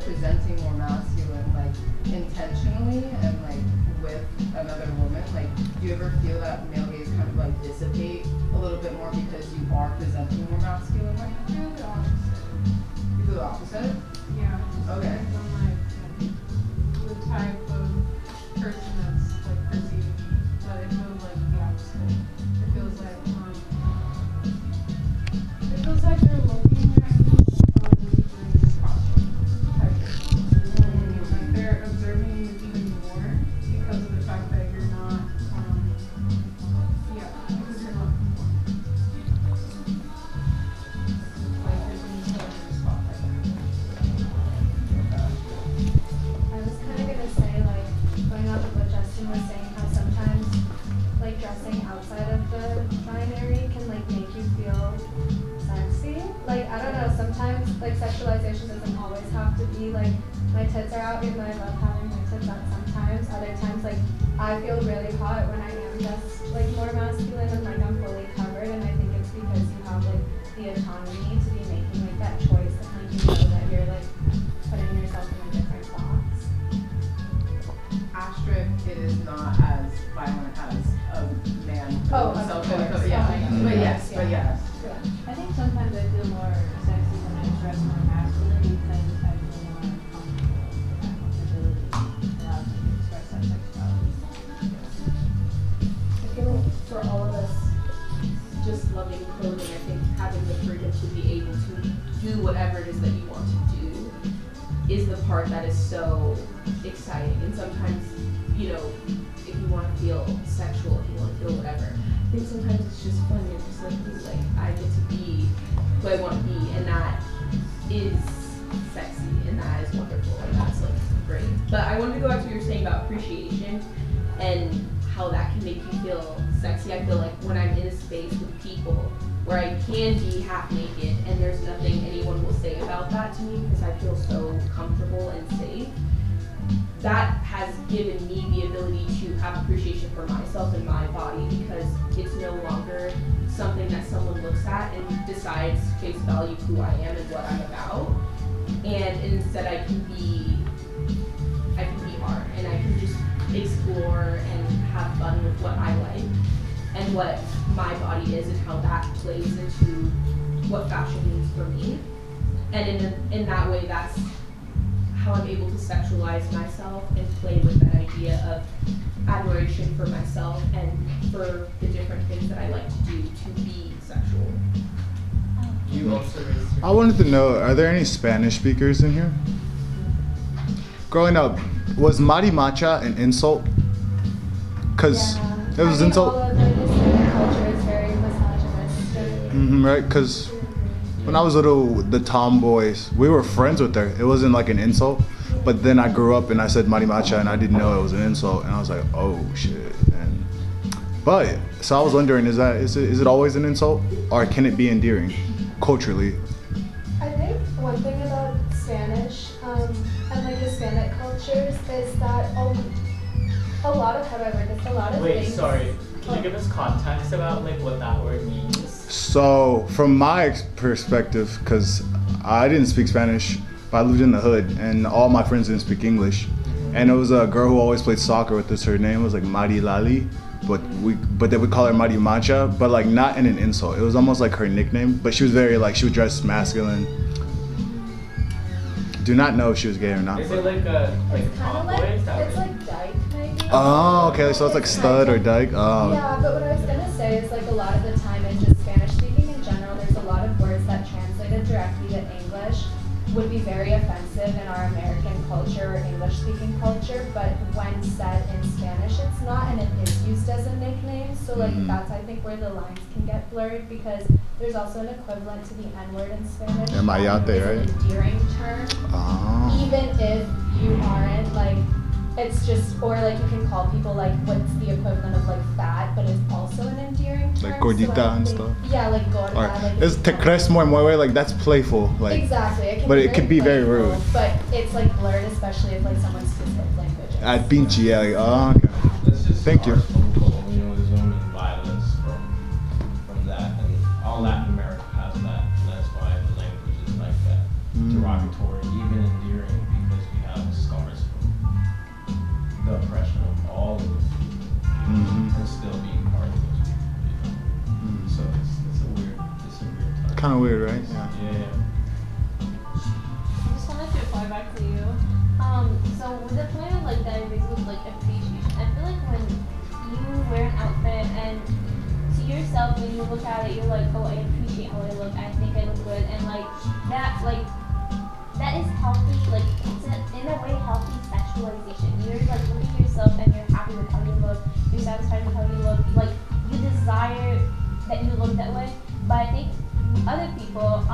presenting more masculine, like intentionally and like with another woman, like do you ever feel that male gaze kind of like dissipate a little bit more because you are presenting more masculine? Like I feel the opposite. You feel the opposite? Yeah. Okay. From like the type of person that's like perceiving me, but it feels like the opposite. It feels like they're looking at me from this costume type of thing. Like they're observing you even more because of the fact that you're not because you're not conforming. Like you're being put in a spotlight. I was kind of gonna say, like, going off of what Justin was saying, how sometimes, like, dressing outside of the binary can, like, make you feel sexy. Like, I don't know, sometimes, like, sexualization doesn't always have to be, like, my tits are out, even though I love having my tits out sometimes. Other times, like, I feel really hot when I am dressed, like, more masculine and, like, I'm fully covered, and I think it's because you have, like, the autonomy to be making, like, that choice, and, like, you know that you're, like, putting yourself in a different box. Asterisk, it is not as violent as a man. Oh, of So, course. yeah. Oh, But yes, yeah. but yes. I think sometimes I feel more sexy when I dress more masculine because I feel more comfortable with that comfortability allows me to express that sexuality. I feel like for all of us, just loving clothing, I think having the freedom to be able to do whatever it is that you want to do is the part that is so exciting. And sometimes, you know, if you want to feel sexual, if you want to feel whatever, I think sometimes it's just fun. You're just like I get to be who I want to be, and that is sexy, and that is wonderful, and that's like great. But I wanted to go back to what you were saying about appreciation and how that can make you feel sexy. I feel like when I'm in a space with people where I can be half naked and there's nothing anyone will say about that to me because I feel so comfortable and safe, that has given me the ability to have appreciation for myself and my body because it's no longer something that someone looks at and decides face value who I am and what I'm about. And instead I can be art and I can just explore and have fun with what I like and what my body is and how that plays into what fashion means for me. And in that way, that's how I'm able to sexualize myself and play with that idea of admiration for myself and for the different things that I like to do to be sexual. You also I wanted to know, are there any Spanish speakers in here? Growing up, was marimacha an insult? Because it was an insult. All of the Hispanic culture is very misogynist. Right, because when I was little, the tomboys, we were friends with her. It wasn't like an insult. But then I grew up and I said marimacha and I didn't know it was an insult. And I was like, oh shit. But, so I was wondering, is it always an insult? Or can it be endearing, culturally? I think one thing about Spanish and like Hispanic cultures is that a lot of Wait, things. sorry. Can you give us context about like what that word means? So, from my perspective, because I didn't speak Spanish, but I lived in the hood, and all my friends didn't speak English. And it was a girl who always played soccer with us. Her name was like Mari Lali, but they would call her Mari Macha, but like not in an insult. It was almost like her nickname, but she was very like, she would dress masculine. Do not know if she was gay or not. Is it like a tomboy? It's like dyke maybe. Oh, okay, so it's like stud or dyke. Oh. Yeah, but what I was gonna say is like a lot of the time in just Spanish speaking in general, there's a lot of words that translated directly to English would be very offensive in our American culture or English speaking culture, but when said in Spanish it's not, and it is used as a nickname. So like that's I think where the lines can get blurred, because there's also an equivalent to the N-word in Spanish. Am I out there, It's an endearing term. Oh. Even if you aren't, like, it's just, or like you can call people like what's the equivalent of like fat, but it's also an endearing term. Like gordita and stuff? Yeah, like gorda. Or like it's te crees muy mueve, like that's playful. Like, exactly. but it could be very playful, rude. But it's like blurred, especially if like someone's specific language. At pinche, yeah, like, oh, okay. That's just Thank you. from colonialism and violence from that, and all Latin America has that, and that's why the language is like that, derogatory, even endearing, weird, right? Yeah. Yeah. I just wanted to reply back to you. So with the point of like diving with like appreciation, I feel like when you wear an outfit and to yourself when you look at it, you're like, oh, I appreciate how I look. I think I look good, and like that is healthy. Like it's in a way healthy sexualization. You're like looking at yourself and you're happy with how you look. You're satisfied with how you look. Like you desire that you look that way. But I think other people,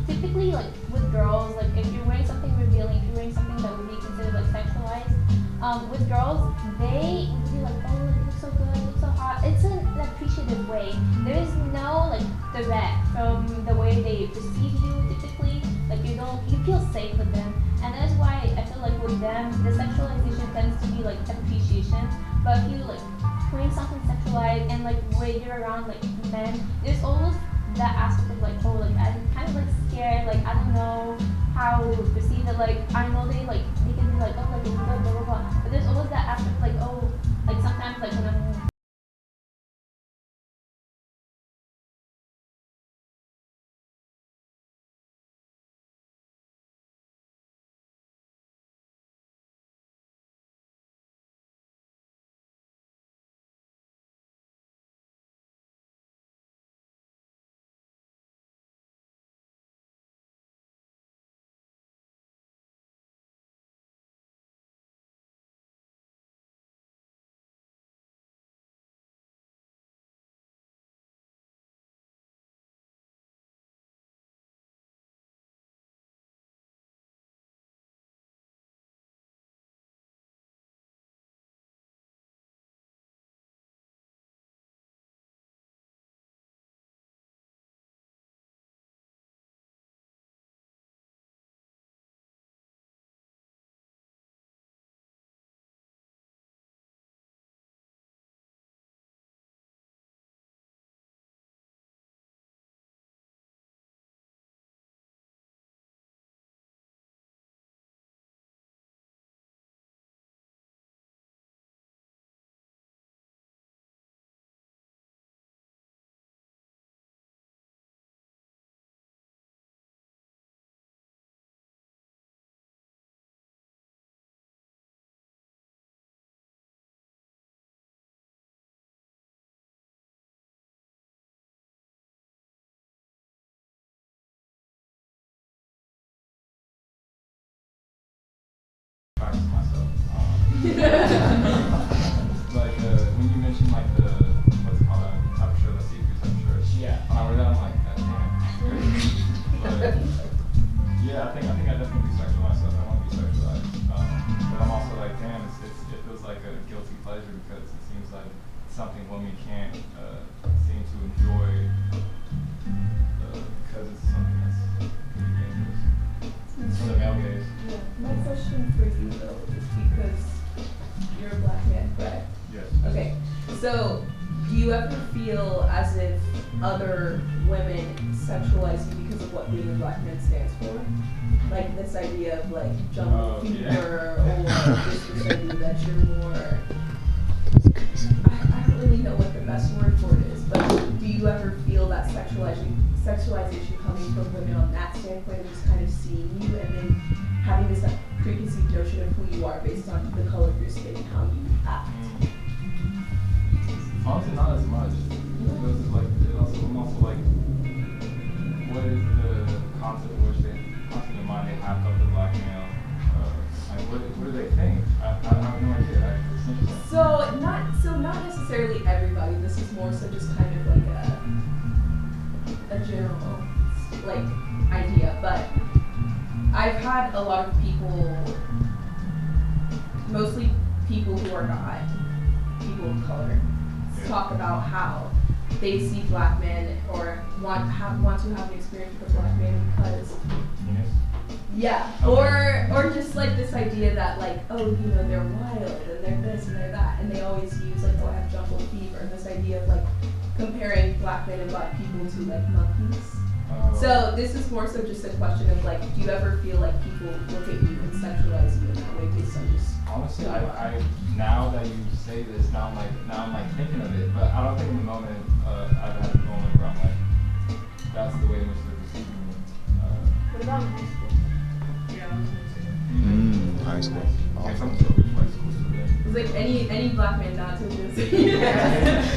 typically like with girls, like if you're wearing something revealing, if you're wearing something that would be considered like sexualized, with girls, they would be like, oh, you look so good, you look so hot. It's an appreciative way. There is no like threat from the way they perceive you typically. Like you feel safe with them. And that's why I feel like with them, the sexualization tends to be like appreciation. But if you like wearing something sexualized and like when you're around like men, there's always that aspect of like, oh, like I'm kind of like scared, like I don't know how to perceive it. Like I know they can be like, oh, like it's good, blah blah blah. But there's always that aspect of like, oh, like sometimes like when I'm Practice myself. Like when you mentioned like the what's it called type of shirt, the see-through type of shirt. Yeah. When I wear that, I'm like, God damn. But yeah, I think I definitely sexualize myself. I want to be sexualized. But I'm also like, damn, it feels like a guilty pleasure because it seems like something women can't seem to enjoy because it's something that's pretty dangerous. It's from the male gaze. Yeah. My question for you though is because you're a black man, correct? Yes. Okay. So do you ever feel as if other women sexualize you because of what being a black man stands for? Like this idea of like jungle fever or this idea that you're more I don't really know what the best word for it is, but do you ever feel that sexualization coming from women on that standpoint of just kind of seeing you and then having this preconceived notion of who you are based on the color of your skin and how you act? Honestly, not as much. Because it's like, I'm also like, what is the concept in which in mind they have of the black male? Like, what do they think? I have no idea. It's interesting. So not necessarily everybody. This is more so just kind of like a general like idea. But I've had a lot of people, mostly people who are not people of color, talk about how they see black men or want to have an experience with a black man because yeah, or just like this idea that like, oh, you know, they're wild and they're this and they're that, and they always use like, oh, I have jungle fever, and this idea of like comparing black men and black people to like monkeys. So this is more so just a question of like, do you ever feel like people look at you and sexualize you in that way based on just honestly, I now that you say this, now I'm like thinking of it, but I don't think in the moment I've had a moment where I'm like, that's the way in which they're about in high school? Yeah, High school. Yes, I'm so with white school student. It's like any black man not to this.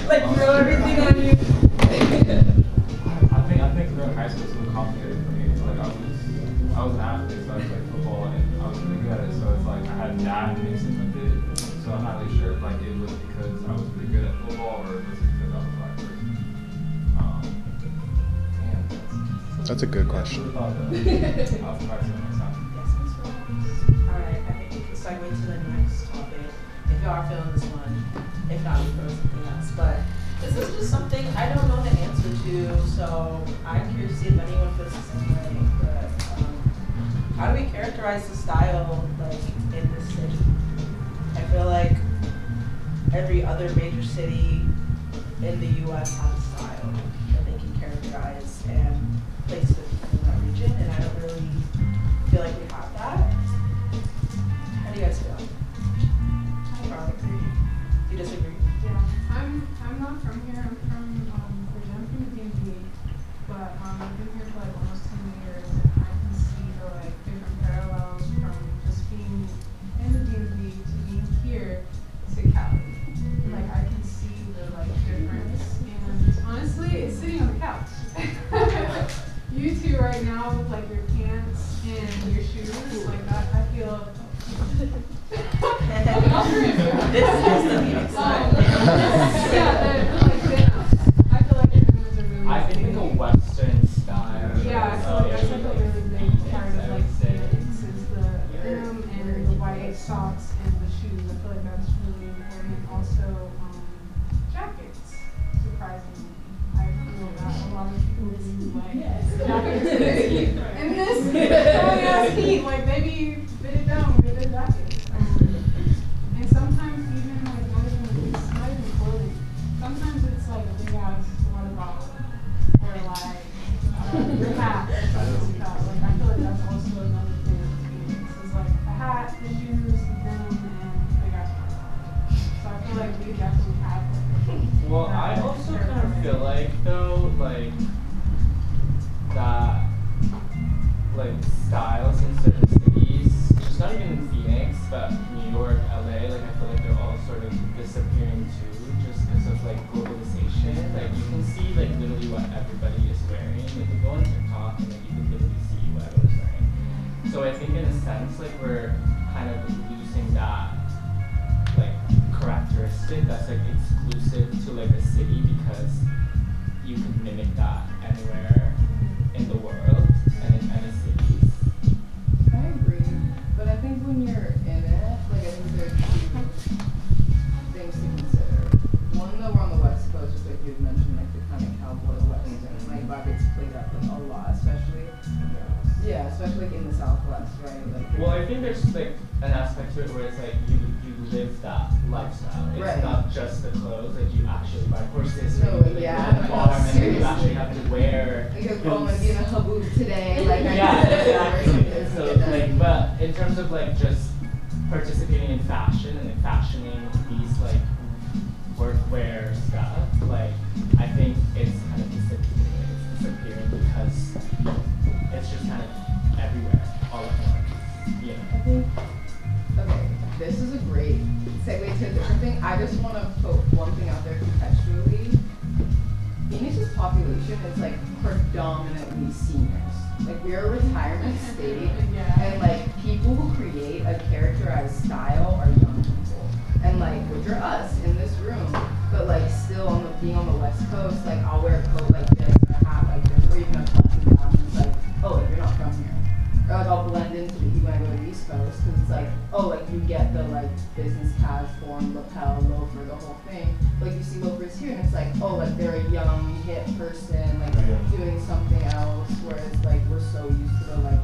Like throw everything on you. I think during high school was a little complicated for me. So like I was an athlete, so I played football and I was really good at it. So it's like I had that mixed in with it. So I'm not really sure if like it was because I was really good at football or if it was because I was a black person. That's a good question. I'll come back to it next time. Alright, I think we can segue to the next topic. If y'all are feeling this one, if not, we throw something else. But this is just something I don't know the answer to, so I'm curious to see if anyone feels the same way. But how do we characterize the style like in this city? I feel like every other major city in the U.S. has a style that they can characterize and place the people in that region, and I don't really feel like we have that. How do you guys feel? I agree. You disagree? Yeah, I'm not from here. I'm from Virginia. I'm from the DMV, but I've been here for like almost 10 years, and I can see the like different parallels from just being in the DMV to being here to Cali. Like I can see the like difference, and honestly, it's sitting on the couch. You two right now with like your pants and your shoes, like that, I feel. This is the meeting side. Yeah, they're like I feel like your moves are really. I think like a Western style. Yeah, I feel like that's like a really big part of like Phoenix is the denim and the white socks and the shoes. I feel like that's really important. Also, jackets. Surprisingly, I feel that a lot of people do like jackets in this strong ass heat. Like maybe fit it down with a jacket. And sometimes even like not even clothing. Sometimes it's like a big ass water bottle or like your hat or something like that. Like I feel like that's also another thing in Phoenix. It's like a hat, the shoes, the denim, and the big ass water bottle. So I feel like we definitely have like Well, I also kind of feel like though, like that, like styles in certain cities, just not even in Phoenix, but New York, LA, like I feel like they're all sort of disappearing too, just because of like globalization. Like you can see like literally what everybody is wearing. Like you go on TikTok and like you can literally see what everyone's wearing. So I think in a sense, like we're kind of losing that like characteristic that's like exclusive to like a city because you can mimic that anywhere in the world and in any cities. I agree, but I think when you're in it, like I think there's two things to consider. One, though, we're on the West Coast, just like you had mentioned, like the kind of cowboy Western, like vibe gets played up like a lot, especially. Yeah, especially like in the Southwest, right? Like. Well, I think there's like an aspect to it where it's like you live that lifestyle. It's Right. not just the clothes, like you actually buy horses, No, like, yeah, the farm, and then you seriously. actually have to wear. Like if I'm gonna be in a haboob today, like I Yeah, exactly. It's So good. like, but in terms of like just participating in fashion and like fashioning these like workwear stuff, like I think it's kind of disappearing. It's disappearing because it's just kind of everywhere, all at once. You know. I think, okay, this is a great segue to a different thing. I just want to put one thing out there contextually. Phoenix's population is like predominantly seniors. Like we're a retirement state, and like people who create a characterized style are young people. And like, which are us in this room, but like still on the being on the West Coast, like I'll wear a coat like this or a hat like this, or even a button down. It's like, oh, like you're not from here. Or like I'll blend into the when I go to the East Coast, because it's like, oh, like you get the like business casual form, lapel, loafer, the whole thing. Like you see loafers here, and it's like, oh, like they're a young, hip person, like doing something else. Whereas like we're so used to the like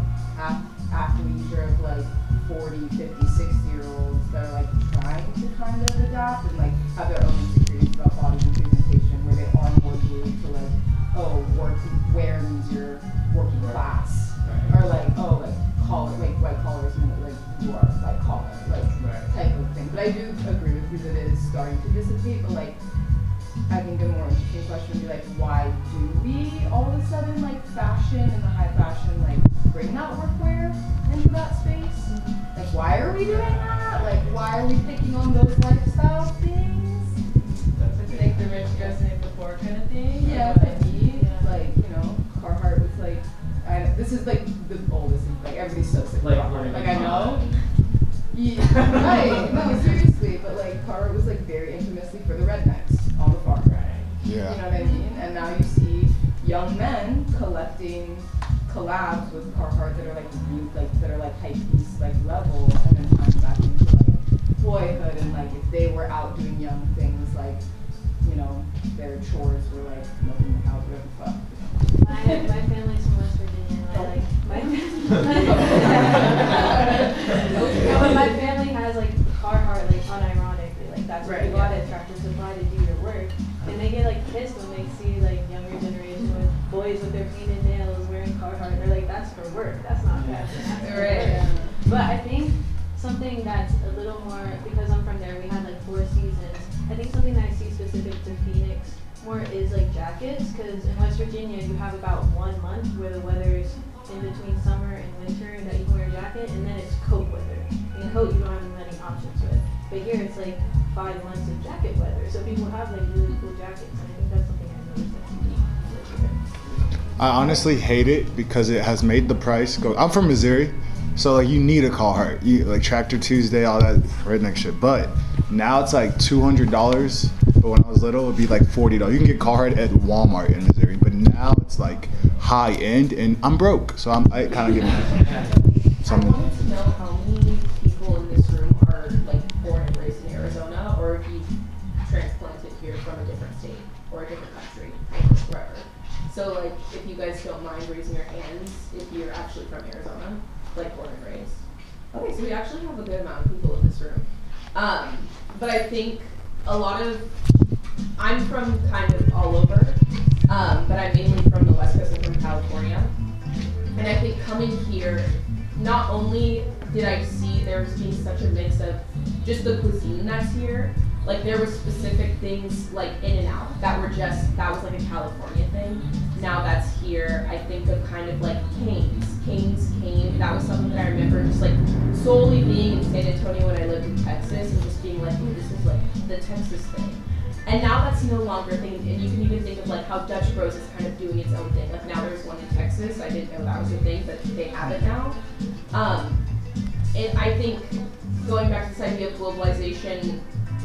athleisure of like 40, 50, 60-year-olds that are like trying to kind of adapt and like have their own insecurities about body and presentation, where they are more glued to like, oh, wear means you're working class, or like, oh, like collar, like white collars mean that like you are like collar, like type of thing. But I do agree with you that it is starting to dissipate. But like, I think a more interesting question would be like, why do we all of a sudden like fashion and the high fashion like bring that workwear into that space? Like, why are we doing that? Like, why are we taking on those lifestyle things? Like the rich dressing the poor kind of thing? Yeah, like, you know, Carhartt was like, this is like the oldest, like everybody's so sick of Like, Carhartt. Like, I we're know. Yeah, right, no, seriously, but like Carhartt was like very infamously for the rednecks on the farm. Yeah. You know what I mean? And now you see young men collecting collabs with Carhartt that are like really, that are like hype piece like level, and then tying back into like boyhood, and like if they were out doing young things, like, you know, their chores were like milking the cows, whatever the fuck. My family's from West Virginia, and I like my family has like Carhartt, like unironically, like that's what you got at Tractor Supply to do your work, and they get like pissed when they see like younger generation with boys with their painted nails wearing Carhartt. They're like, that's for work, that's not fashion. That's for work. But I think something that's a little more, because I'm from there, we had like 4 seasons. I think something that I see specific to Phoenix more is like jackets, because in West Virginia you have about 1 month where the weather is in between summer and winter that you can wear a jacket, and then it's coat weather. And coat you don't have many options with. But here it's like 5 months of jacket weather, so people have like really cool jackets, and I think that's something I noticed that's unique this year. I honestly hate it because it has made the price go. I'm from Missouri, so like you need a Carhartt, like Tractor Tuesday, all that redneck shit. But now it's like $200. But when I was little, it'd be like $40. You can get Carhartt at Walmart in Missouri, but now it's like high end, and I'm broke, so I kind of get something. I wanted to know how many people in this room are like born and raised in Arizona, or if you transplanted here from a different state or a different country or wherever. So like, if you guys don't mind raising your hands, if you're actually from Arizona, like born and raised. Okay, so we actually have a good amount of people in this room. But I think a lot of, I'm from kind of all over, but I'm mainly from the West Coast and from California. And I think coming here, not only did I see there's being such a mix of just the cuisine that's here, like there were specific things like In-N-Out that were just, that was like a California thing. Now that's here. I think of kind of like Cane's came, that was something that I remember just like solely being in San Antonio when I lived in Texas and just being like, ooh, this is like the Texas thing. And now that's no longer a thing, and you can even think of like how Dutch Bros is kind of doing its own thing. Like now there's one in Texas, I didn't know that was a thing, but they have it now. And I think going back to this idea of globalization,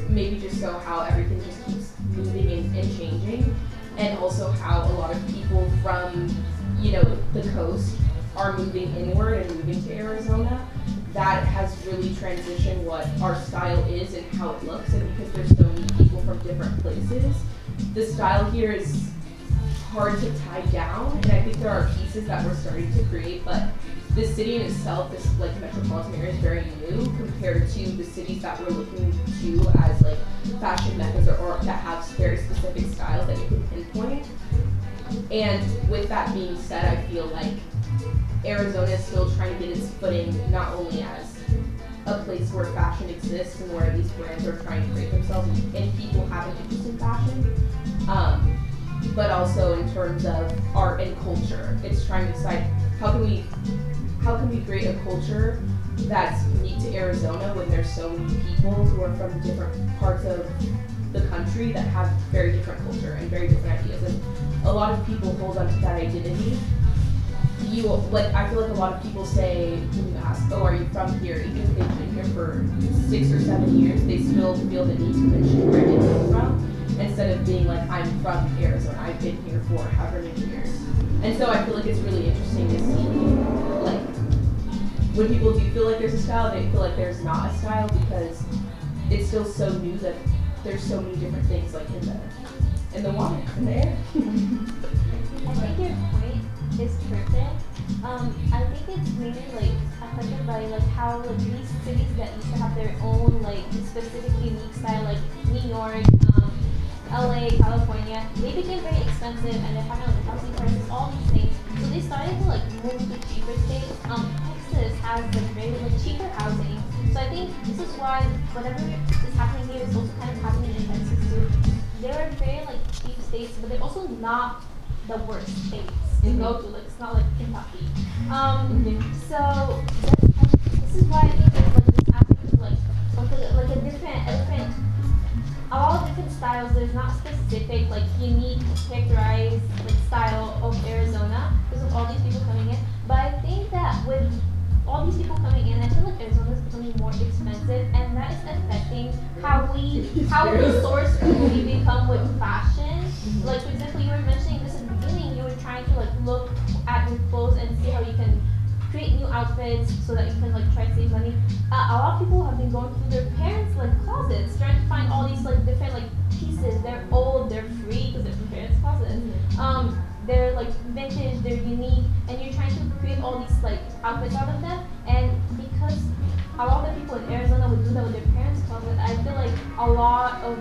maybe just so how everything just keeps moving and changing, and also how a lot of people from, you know, the coast are moving inward and moving to Arizona. That has really transitioned what our style is and how it looks, and because there's so many people from different places, the style here is hard to tie down, and I think there are pieces that we're starting to create, but the city in itself, this like metropolitan area, is very new compared to the cities that we're looking to as like fashion meccas or that have very specific styles that you can pinpoint. And with that being said, I feel like Arizona is still trying to get its footing, not only as a place where fashion exists and where these brands are trying to create themselves and people have an interest in fashion, but also in terms of art and culture. It's trying to decide how can we create a culture that's unique to Arizona when there's so many people who are from different parts of the country that have very different culture and very different ideas. And a lot of people hold on to that identity. I feel like a lot of people say, when you ask, oh, are you from here? Even if they've been here for 6 or 7 years, they still feel the need to mention where they come from, instead of being like, I'm from Arizona, I've been here for however many years. And so I feel like it's really interesting to see, like, when people do feel like there's a style, they feel like there's not a style, because it's still so new that there's so many different things, like, in the water, in the air. I think your point is perfect. I think it's mainly like affected by like how like these cities that used to have their own like specific unique style, like New York, LA, California, they became very expensive and they're having like housing prices, all these things. So they started to like move to cheaper states. Texas has like very like cheaper housing. So I think this is why whatever is happening here is also kind of happening in Texas too. They are very like cheap states, but they're also not the worst states. to go to. Like it's not like Kentucky. So this is why I think there's like this aspect of like a different all different styles. There's not specific like unique characterized like style of Arizona because of all these people coming in. But I think that with all these people coming in, I feel like Arizona is becoming more expensive, and that is affecting how we resourceful we become with fashion. Like for example, you were mentioning this in the beginning. You were trying to like look at your clothes and see how you can create new outfits so that you can like try to save money. A lot of people have been going through their parents' like closets, trying to find all these like different like pieces. They're old, they're free because they're from parents' closets. They're like vintage, they're unique, and you're trying to create all these like outfits out of them. And because a lot of the people in Arizona would do that with their parents' closet, I feel like a lot of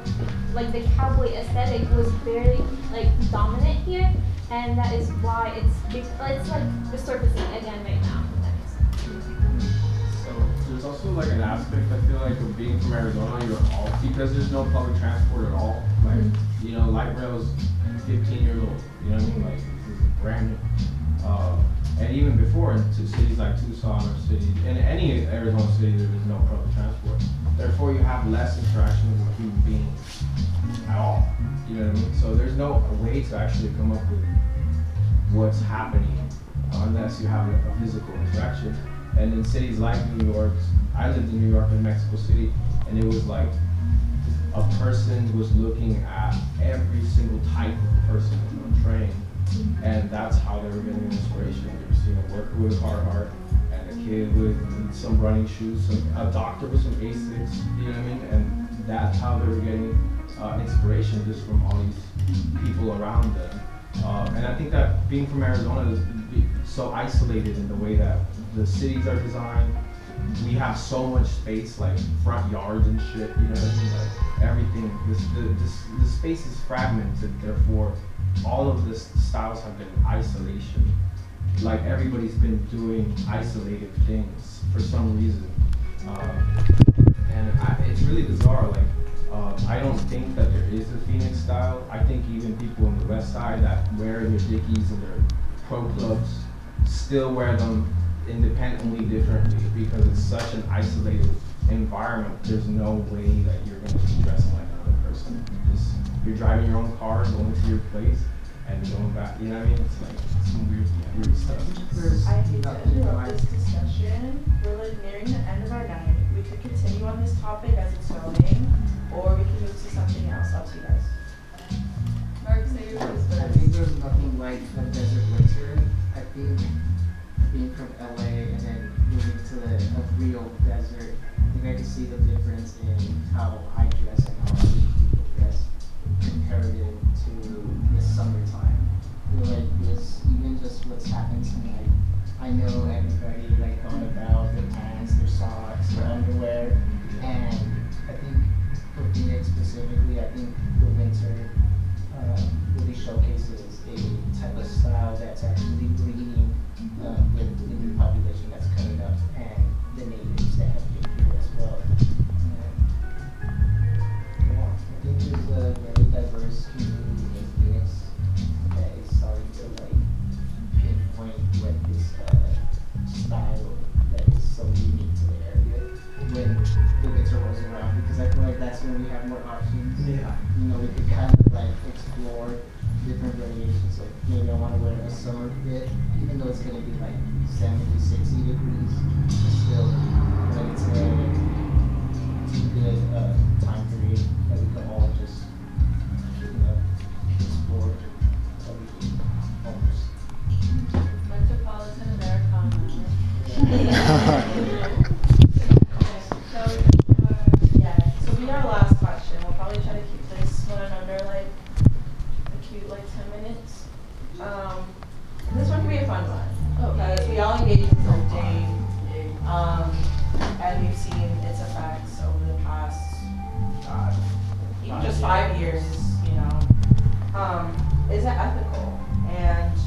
like the cowboy aesthetic was very like dominant here, and that is why it's like resurfacing again right now. If that makes sense. So there's also like an aspect I feel like of being from Arizona, you're all because there's no public transport at all. Like you know, light rail's 15 years old. You know what I mean? Like this is brand new. And even before into cities like Tucson or cities in any Arizona city, there is no public transport. Therefore, you have less interaction with human beings at all. You know what I mean? So there's no way to actually come up with what's happening unless you have a physical interaction. And in cities like New York, I lived in New York and Mexico City, and it was like a person was looking at every single type of person on a train, and that's how they were getting inspiration. They were seeing a worker with a Carhartt, and a kid with some running shoes, a doctor with some Asics, you know what I mean? And that's how they were getting inspiration just from all these people around them. And I think that being from Arizona is so isolated in the way that the cities are designed. We have so much space, like front yards and shit, you know what I mean? Like everything, the space is fragmented, therefore all of the styles have been in isolation. Like everybody's been doing isolated things for some reason. And it's really bizarre, like I don't think that there is a Phoenix style. I think even people on the west side that wear their Dickies and their pro clubs still wear them independently differently because it's such an isolated environment. There's no way that you're going to be dressing like another person. You're driving your own car, going to your place, and going back. You know what I mean? It's like some weird stuff. I hate to interrupt this discussion. We're like nearing the end of our night. We could continue on this topic as it's going, or we can move to something else. Up to you guys. Mark, say your piece I first. think there's nothing like a desert winter. I think being from LA and then moving to a real desert, I think I can see the difference in how I dress and how other people dress comparative to the summertime. I feel like this, even just what's happened tonight, I know everybody like going about their pants, their socks, their underwear, and I think for Phoenix specifically, I think the winter really showcases a type of style that's actually bleeding with the new population that's coming up and the natives that have been here as well. Yeah, I think there's a very diverse community in Phoenix that is starting to like pinpoint what this style that is so unique to the area when the winter rolls around, because I feel like that's when we have more options. Yeah. You know, we could kind of like explore different variations. Like maybe I want to wear a summer fit, even though it's going to be like 70, 60 degrees. It's still like it's a good time period that we can all just, you know, explore everything almost. Metropolitan Americana. So we our last question. We'll probably try to keep this one under like a cute like 10 minutes. This one can be a fun one because we all engage in something, and we've seen its effects over the past, even just 5 years. You know, is it ethical, and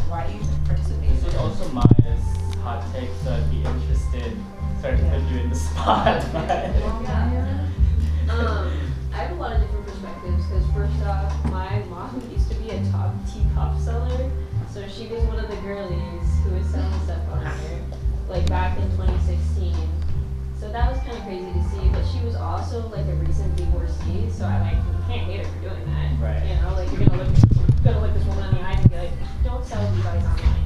why do you participate? This is also Maya's hot take, so I'd be interested. Sorry to put you in the spot. I have a lot of different perspectives because first off, my mom used to be a top teacup seller, so she was one of girlies who was selling stuff on there, like back in 2016. So that was kind of crazy to see, but she was also like a recent divorcee, so I like can't hate her for doing that. Right. You know, like you're gonna look this woman in the eyes and be like, don't sell Levi's online.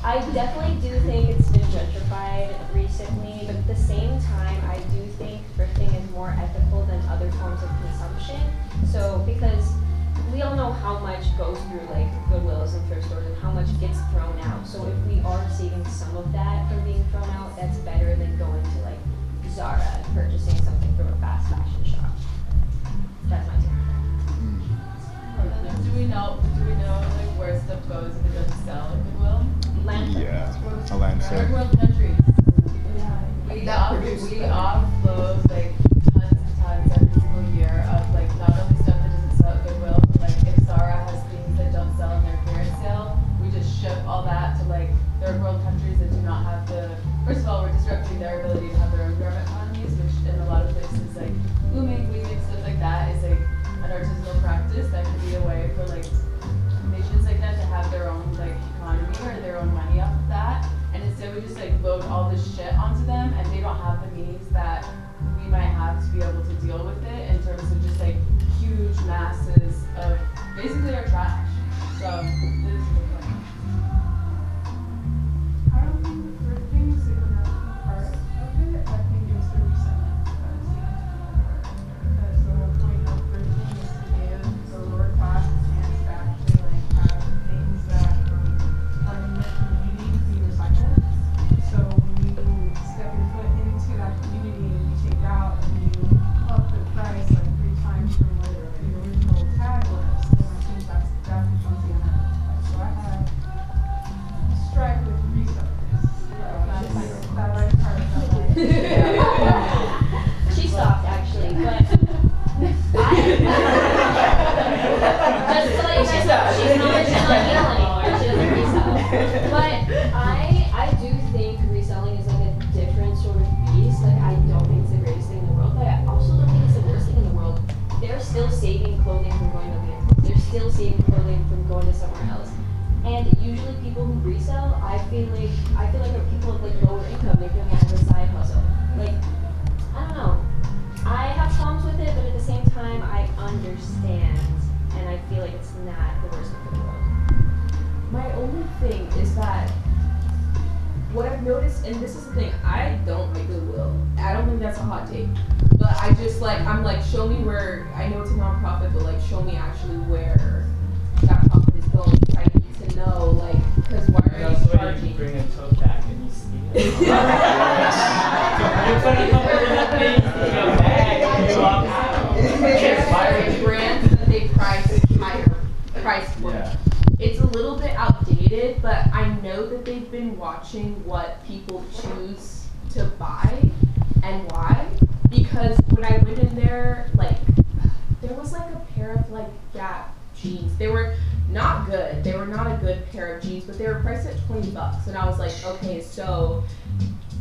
I definitely do think it's been gentrified recently, but at the same time, I do think thrifting is more ethical than other forms of consumption. So because we all know how much goes through like Goodwills and thrift stores and how much gets thrown out. So if we are saving some of that from being thrown out, that's better than going to like Zara and purchasing something from a fast fashion shop. That's my take. Do we know like where stuff goes if it doesn't sell at Goodwill? Yeah, a Third landfill. world countries. We offload like tons and tons every single year of like not only stuff that doesn't sell at Goodwill, but like if Zara has things that don't sell in their clearance sale, we just ship all that to like third world countries that do not have the. First of all, we're disrupting their ability to have their own garment economies, which in a lot of places like blooming, weaving, stuff like that is like an artisanal practice that could be a way for like nations like that to have their own like economy or their own money off of that. And instead we just like load all this shit onto them and they don't have the means that we might have to be able to deal with it in terms of just like huge masses of basically our trash. So this is the point. I don't think thrifting is a part of it. I think it's the reselling that is the because the whole point of thrifting is to give the lower class a chance to actually like have things that are in the community be recycled. So when you step your foot into that community and you take out and you up the price like 3 times from what the original tag was, then I think that becomes the unethical. So I have strife with resellers. That like part of that. She stopped actually, but just to let you guys know, she's not yell anymore. She doesn't resell. But I do think reselling is like a different sort of beast. Like I don't think it's the greatest thing in the world, but I also don't think it's the worst thing in the world. They're still saving clothing from going to landfills. They're still saving clothing from going to somewhere else. And usually people who resell, I feel like are people of like lower income. They feel more of a side hustle. Like I don't know. I have problems with it, but at the same time, I understand, and I feel like it's not the worst thing in the world. My only thing is that what I've noticed, and this is the thing, I don't like Goodwill. I don't think that's a hot take. But I just like, I'm like, show me where, I know it's a nonprofit, but like, show me actually where that profit is going. I need to know, like, because why are you charging? You bring a tote bag and you steal it. You put a couple of things in a bag and you walk out. There's brands that they price higher price point. Yeah. It's a little bit outdated, but I know that they've been watching what people choose to buy and why. Because when I went in there, like, there was like a pair of like Gap jeans. They were not good. They were not a good pair of jeans, but they were priced at $20. And I was like, okay, so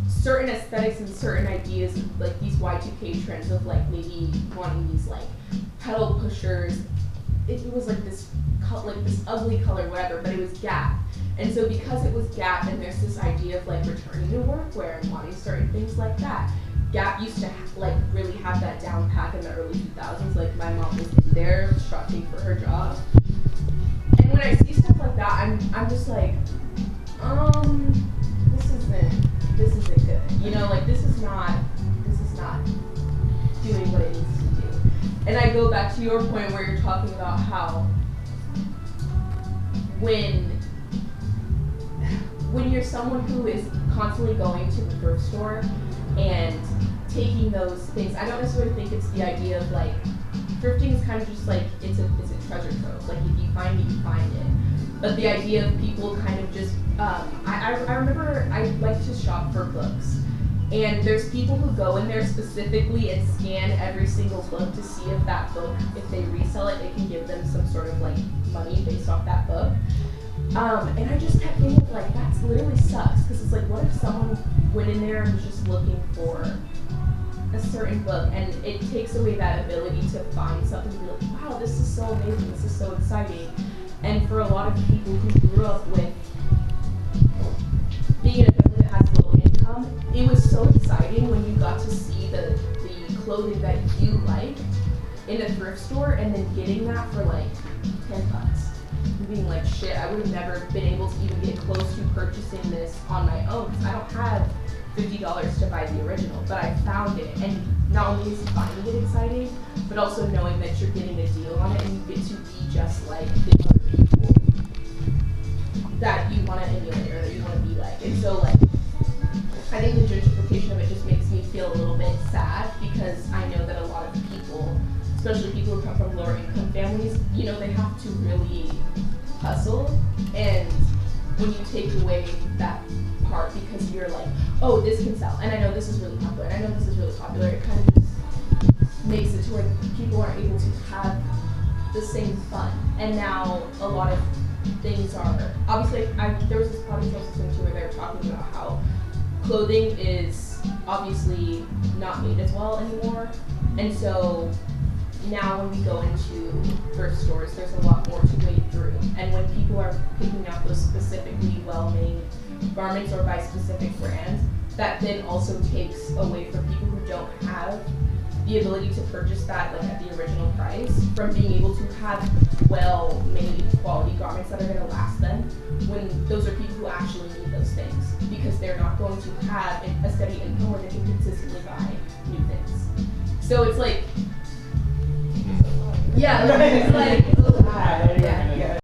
certain aesthetics and certain ideas, like these Y2K trends of like maybe wanting these like pedal pushers. It was like this ugly color, whatever, but it was Gap. And so because it was Gap and there's this idea of like returning to workwear and wanting certain things like that, Gap used to like really have that down pat in the early 2000s. Like my mom was in there shopping for her job. And when I see stuff like that, I'm just like, this isn't good. You know, like this is not doing what it needs to do. And I go back to your point where you're talking about how when you're someone who is constantly going to the thrift store and taking those things, I don't necessarily think it's the idea of like, thrifting is kind of just like, it's a treasure trove. Like if you find it, you find it. But the idea of people kind of just, I remember I like to shop for books. And there's people who go in there specifically and scan every single book to see if that book, if they resell it, it can give them some sort of like money based off that book. And I just kept thinking like, that's literally sucks. Because it's like, what if someone went in there and was just looking for a certain book and it takes away that ability to find something and be like, wow, this is so amazing, this is so exciting. And for a lot of people who grew up with being in a family that has low income, it was so exciting when you got to see the clothing that you liked in a thrift store and then getting that for like $10. And being like, shit, I would have never been able to even get close to purchasing this on my own because I don't have $50 to buy the original, but I found it. And not only is finding it exciting, but also knowing that you're getting a deal on it and you get to be just like the other people that you want to emulate or that you want to be like. And so like, I think the gentrification of it just makes me feel a little bit sad because I know that a lot of people, especially people who come from lower income families, you know, they have to really hustle. And when you take away that part because you're like, oh, this can sell, and I know this is really popular, and I know this is really popular, it kind of just makes it to where people aren't able to have the same fun. And now a lot of things are, obviously, there was this podcast I was listening to where they were talking about how clothing is obviously not made as well anymore. And so now when we go into thrift stores, there's a lot more to wade through. And when people are picking out those specifically well-made garments or by specific brands, that then also takes away from people who don't have the ability to purchase that like at the original price from being able to have well-made quality garments that are going to last them when those are people who actually need those things because they're not going to have a steady income where they can consistently buy new things. So it's like, yeah, it's like